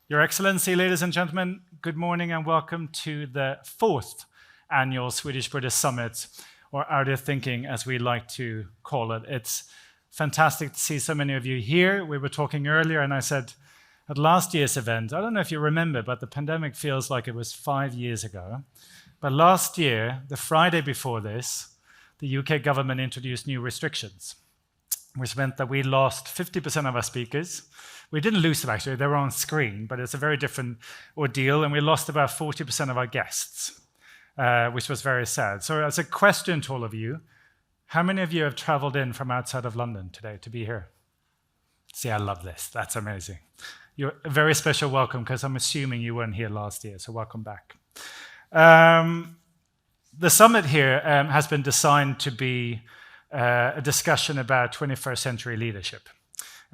Your Excellency, ladies and gentlemen, good morning and welcome to the 4th annual Swedish-British Summit, or Out of Thinking, as we like to call it. It's fantastic to see so many of you here. We were talking earlier and I said at last year's event, I don't know if you remember, but the pandemic feels like it was 5 years ago. But last year, the Friday before this, the UK government introduced new restrictions, which meant that we lost 50% of our speakers. We didn't lose them, actually. They were on screen, but it's a very different ordeal, and we lost about 40% of our guests, which was very sad. So as a question to all of you, how many of you have traveled in from outside of London today to be here? See, I love this. That's amazing. You're a very special welcome, because I'm assuming you weren't here last year, so welcome back. The summit here has been designed to be a discussion about 21st century leadership.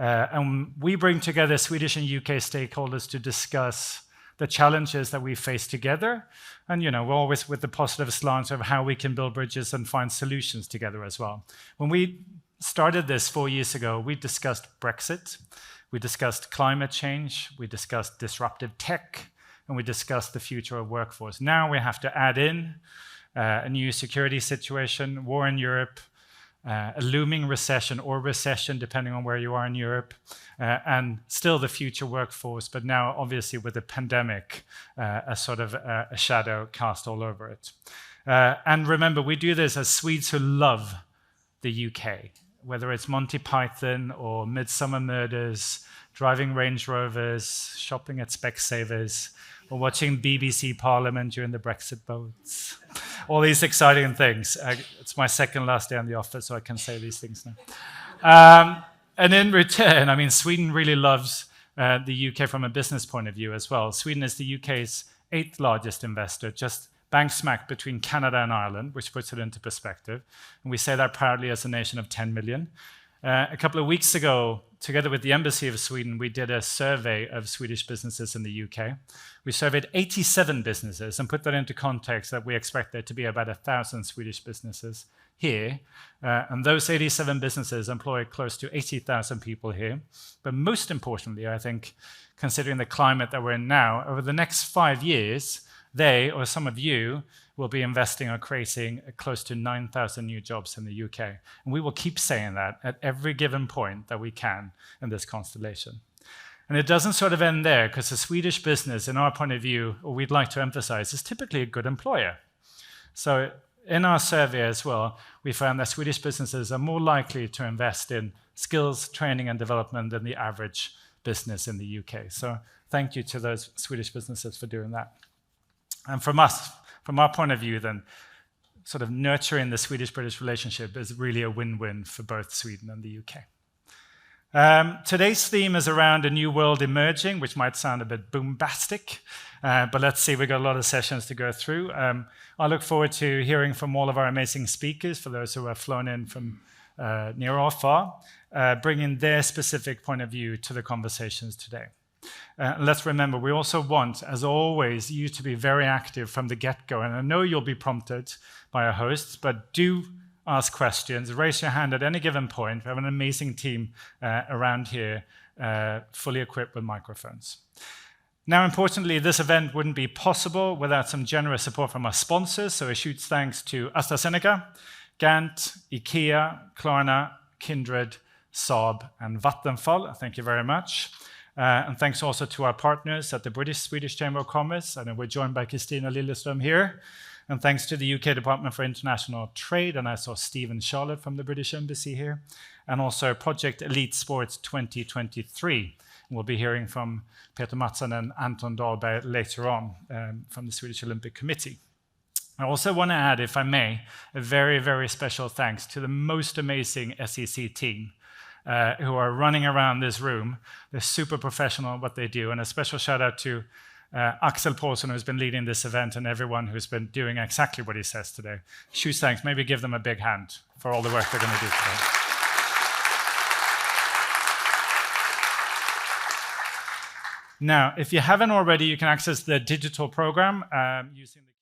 And we bring together Swedish and UK stakeholders to discuss the challenges that we face together. And, we're always with the positive slant of how we can build bridges and find solutions together as well. When we started this 4 years ago, we discussed Brexit, we discussed climate change, we discussed disruptive tech, and we discussed the future of workforce. Now we have to add in a new security situation, war in Europe, a looming recession or recession, depending on where you are in Europe, and still the future workforce, but now obviously with the pandemic, a sort of a shadow cast all over it. And remember, we do this as Swedes who love the UK, whether it's Monty Python or Midsummer Murders, driving Range Rovers, shopping at Specsavers, or watching BBC Parliament during the Brexit votes. All these exciting things. It's my second last day in the office, so I can say these things now. And in return, Sweden really loves the UK from a business point of view as well. Sweden is the UK's 8th largest investor, just bang smack between Canada and Ireland, which puts it into perspective. And we say that proudly as a nation of 10 million. A couple of weeks ago, together with the Embassy of Sweden, we did a survey of Swedish businesses in the UK. We surveyed 87 businesses and put that into context that we expect there to be about 1,000 Swedish businesses here. And those 87 businesses employ close to 80,000 people here. But most importantly, I think, considering the climate that we're in now, over the next 5 years, they, or some of you, will be investing or creating close to 9,000 new jobs in the UK. And we will keep saying that at every given point that we can in this constellation. And it doesn't sort of end there, because a Swedish business, in our point of view, or we'd like to emphasize, is typically a good employer. So in our survey as well, we found that Swedish businesses are more likely to invest in skills, training, and development than the average business in the UK. So thank you to those Swedish businesses for doing that. And from our point of view, then, sort of nurturing the Swedish-British relationship is really a win-win for both Sweden and the UK. Today's theme is around a new world emerging, which might sound a bit bombastic, but let's see, we've got a lot of sessions to go through. I look forward to hearing from all of our amazing speakers, for those who have flown in from near or far, bringing their specific point of view to the conversations today. Let's remember, we also want, as always, you to be very active from the get-go. And I know you'll be prompted by our hosts, but do ask questions. Raise your hand at any given point. We have an amazing team around here, fully equipped with microphones. Now, importantly, this event wouldn't be possible without some generous support from our sponsors. So a huge thanks to AstraZeneca, Gant, IKEA, Klarna, Kindred, Saab, and Vattenfall. Thank you very much. And thanks also to our partners at the British-Swedish Chamber of Commerce. I know we're joined by Christina Lilleström here. And thanks to the UK Department for International Trade. And I saw Steve and Charlotte from the British Embassy here. And also Project Elite Sports 2023. And we'll be hearing from Peter Mattsson and Anton Dahlberg later on from the Swedish Olympic Committee. I also want to add, if I may, a very, very special thanks to the most amazing SEC team who are running around this room. They're super professional at what they do. And a special shout out to Axel Paulsson, who's been leading this event, and everyone who's been doing exactly what he says today. Huge thanks. Maybe give them a big hand for all the work they're going to do today. Now, if you haven't already, you can access the digital program using the